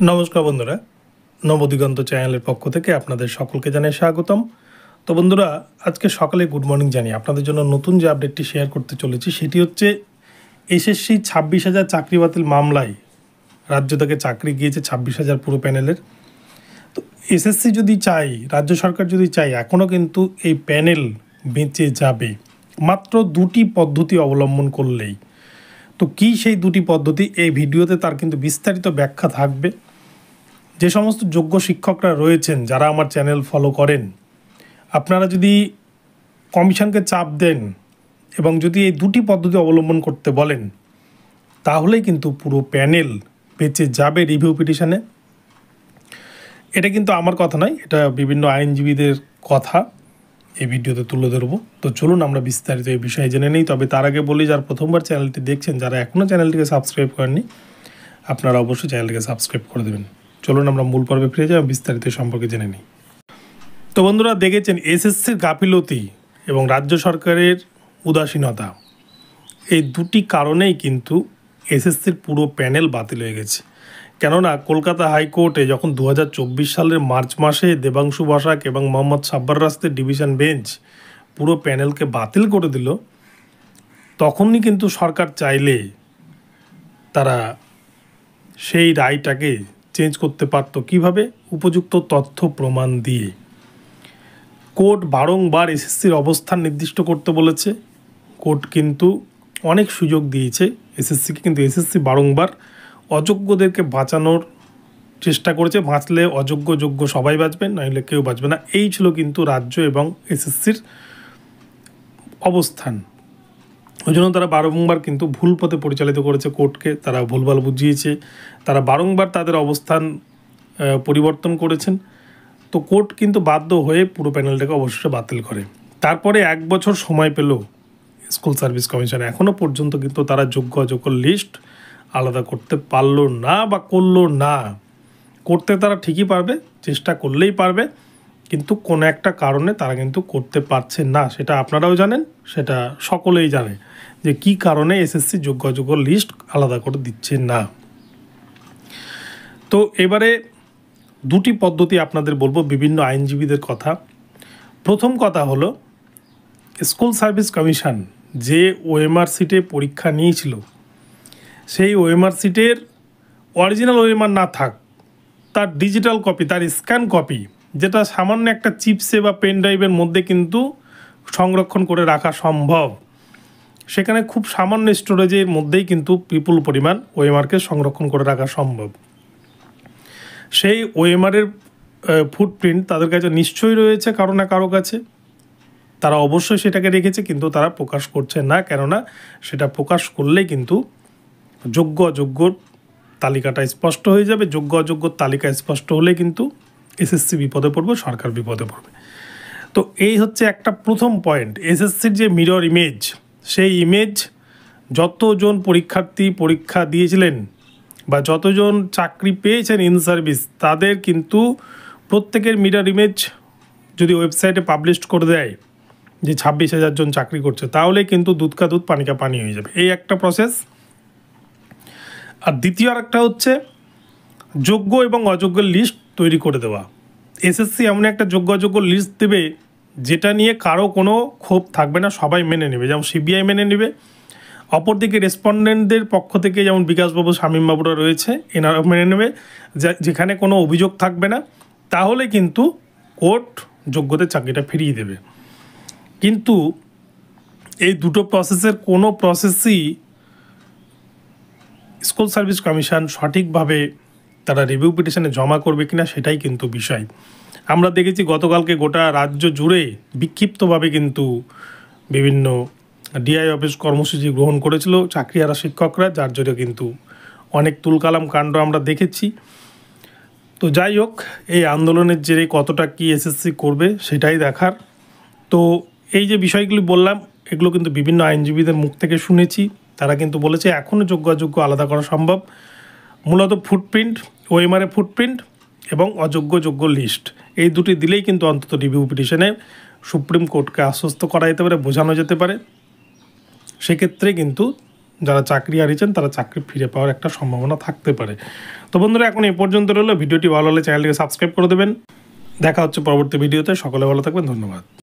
নমস্কার বন্ধুরা, নবদিগন্ত চ্যানেলের পক্ষ থেকে আপনাদের সকলকে জানাই স্বাগতম। তো বন্ধুরা, আজকে সকালে গুড মর্নিং জানিয়ে আপনাদের জন্য নতুন যে আপডেটটি শেয়ার করতে চলেছি সেটি হচ্ছে এসএসসি 26,000 চাকরি বাতিল মামলায় রাজ্য থেকে চাকরি গিয়েছে 26,000 পুরো প্যানেলের। তো এসএসসি যদি চাই, রাজ্য সরকার যদি চাই, এখনও কিন্তু এই প্যানেল বেঁচে যাবে মাত্র দুটি পদ্ধতি অবলম্বন করলেই। তো কী সেই দুটি পদ্ধতি, এই ভিডিওতে তার কিন্তু বিস্তারিত ব্যাখ্যা থাকবে। যে সমস্ত যোগ্য শিক্ষকরা রয়েছেন যারা আমার চ্যানেল ফলো করেন, আপনারা যদি কমিশনকে চাপ দেন এবং যদি এই দুটি পদ্ধতি অবলম্বন করতে বলেন, তাহলেই কিন্তু পুরো প্যানেল বেঁচে যাবে রিভিউ পিটিশনে। এটা কিন্তু আমার কথা নয়, এটা বিভিন্ন আইনজীবীদের কথা এই ভিডিওতে তুলে ধরবো। তো চলুন আমরা বিস্তারিত এই বিষয়ে জেনে নিই। তবে তার আগে বলি, যারা প্রথমবার চ্যানেলটি দেখছেন, যারা এখনও চ্যানেলটিকে সাবস্ক্রাইব করেননি, আপনারা অবশ্যই চ্যানেলটিকে সাবস্ক্রাইব করে দেবেন। চলুন আমরা মূল পর্বে ফিরে যাই, বিস্তারিত সম্পর্কে জেনে নিই। তো বন্ধুরা, দেখেছেন এসএসসির গাফিলতি এবং রাজ্য সরকারের উদাসীনতা, এই দুটি কারণেই কিন্তু এসএসসির পুরো প্যানেল বাতিল হয়ে গেছে। কেননা কলকাতা হাইকোর্টে যখন 2024 সালের মার্চ মাসে দেবাংশু বসাক এবং মোহাম্মদ সাব্বার রাস্তের ডিভিশন বেঞ্চ পুরো প্যানেলকে বাতিল করে দিল, তখনই কিন্তু সরকার চাইলে তারা সেই রায়টাকে চেঞ্জ করতে পারত। কিভাবে? উপযুক্ত তথ্য প্রমাণ দিয়ে। কোর্ট বারংবার এসএসসির অবস্থান নির্দিষ্ট করতে বলেছে, কোর্ট কিন্তু অনেক সুযোগ দিয়েছে এসএসসিকে, কিন্তু এসএসসি বারংবার অযোগ্যদেরকে বাঁচানোর চেষ্টা করেছে। বাঁচলে অযোগ্য যোগ্য সবাই বাঁচবেন, নইলে কেউ বাঁচবে না। এই ছিল কিন্তু রাজ্য এবং এসএসসির অবস্থান। ওই জন্য তারা বারংবার কিন্তু ভুল পথে পরিচালিত করেছে কোর্টকে, তারা ভুলভাল বুঝিয়েছে, তারা বারংবার তাদের অবস্থান পরিবর্তন করেছেন। তো কোর্ট কিন্তু বাধ্য হয়ে পুরো প্যানেলটাকে অবশ্যই বাতিল করে। তারপরে 1 বছর সময় পেল স্কুল সার্ভিস কমিশন, এখনও পর্যন্ত কিন্তু তারা যোগ্য অযোগ্য লিস্ট আলাদা করতে পারলো না বা করলো না। করতে তারা ঠিকই পারবে, চেষ্টা করলেই পারবে, কিন্তু কোনো একটা কারণে তারা কিন্তু করতে পারছে না। সেটা আপনারাও জানেন, সেটা সকলেই জানে যে কী কারণে এসএসসি যোগ্য অযোগ্য লিস্ট আলাদা করে দিচ্ছে না। তো এবারে দুটি পদ্ধতি আপনাদের বলবো, বিভিন্ন আইনজীবীদের কথা। প্রথম কথা হলো, স্কুল সার্ভিস কমিশন যে ওএমআর সিটে পরীক্ষা নিয়েছিল, সেই ওএমআর সিটের অরিজিনাল ওএমআর না থাক, তার ডিজিটাল কপি, তার স্ক্যান কপি, যেটা সামান্য একটা চিপসে বা পেন ড্রাইভের মধ্যে কিন্তু সংরক্ষণ করে রাখা সম্ভব, সেখানে খুব সামান্য স্টোরেজের মধ্যেই কিন্তু বিপুল পরিমাণ ওএমআরকে সংরক্ষণ করে রাখা সম্ভব। সেই ওএমআরের ফুটপ্রিন্ট তাদের কাছে নিশ্চয়ই রয়েছে কারো না কারো কাছে, তারা অবশ্যই সেটাকে রেখেছে, কিন্তু তারা প্রকাশ করছে না। কেননা সেটা প্রকাশ করলেই কিন্তু যোগ্য অযোগ্যর তালিকাটা স্পষ্ট হয়ে যাবে। যোগ্য অযোগ্যর তালিকা স্পষ্ট হলে কিন্তু এসএসসি বিপদে পড়বে, সরকার বিপদে পড়বে। তো এই হচ্ছে একটা প্রথম পয়েন্ট। এসএসসির যে মিরর ইমেজ, সেই ইমেজ যতজন পরীক্ষার্থী পরীক্ষা দিয়েছিলেন বা যতজন চাকরি পেয়েছেন ইন সার্ভিস, তাদের কিন্তু প্রত্যেকের মিরর ইমেজ যদি ওয়েবসাইটে পাবলিশ করে দেয় যে 26,000 জন চাকরি করছে, তাহলে কিন্তু দুধ কা দুধ পানি কা পানি হয়ে যাবে। এই একটা প্রসেস। আর দ্বিতীয় আরেকটা হচ্ছে যোগ্য এবং অযোগ্যের লিস্ট তৈরি করে দেওয়া। এসএসসি এমন একটা যোগ্য অযোগ্য লিস্ট দেবে যেটা নিয়ে কারো কোনো ক্ষোভ থাকবে না, সবাই মেনে নেবে। যেমন সিবিআই মেনে নেবে, অপরদিকে রেসপন্ডেন্টদের পক্ষ থেকে যেমন বিকাশবাবু, শামীমবাবুরা রয়েছে, এনারাও মেনে নেবে, যেখানে কোনো অভিযোগ থাকবে না। তাহলে কিন্তু কোর্ট যোগ্যদের চাকরিটা ফিরিয়ে দেবে। কিন্তু এই দুটো প্রসেসের কোনো প্রসেসই স্কুল সার্ভিস কমিশন সঠিকভাবে তারা রিভিউ পিটিশনে জমা করবে কিনা, সেটাই কিন্তু বিষয়। আমরা দেখেছি গতকালকে গোটা রাজ্য জুড়ে বিক্ষিপ্তভাবে কিন্তু বিভিন্ন ডিআই অফিস কর্মসূচি গ্রহণ করেছিল চাকরিহারা শিক্ষকরা, যার জন্য কিন্তু অনেক তুলকালাম কাণ্ড আমরা দেখেছি। তো যাই হোক, এই আন্দোলনের জেরে কতটা কি এসএসসি করবে সেটাই দেখার। তো এই যে বিষয়গুলি বললাম, এগুলো কিন্তু বিভিন্ন আইনজীবীদের মুখ থেকে শুনেছি। তারা কিন্তু বলেছে এখনও যোগ্য অযোগ্য আলাদা করা সম্ভব। মূলত ফুটপ্রিন্ট, ওএমআরে ফুটপ্রিন্ট এবং অযোগ্য যোগ্য লিস্ট, এই দুটি দিলেই কিন্তু অন্তত রিভিউ পিটিশনে সুপ্রিম কোর্টকে আশ্বস্ত করা যেতে পারে, বোঝানো যেতে পারে। সেক্ষেত্রে কিন্তু যারা চাকরি হারিয়েছেন তারা চাকরি ফিরে পাওয়ার একটা সম্ভাবনা থাকতে পারে। তো বন্ধুরা এখন এই পর্যন্ত রইল। ভিডিওটি ভালো হলে চ্যানেলটিকে সাবস্ক্রাইব করে দেবেন। দেখা হচ্ছে পরবর্তী ভিডিওতে। সকলে ভালো থাকবেন, ধন্যবাদ।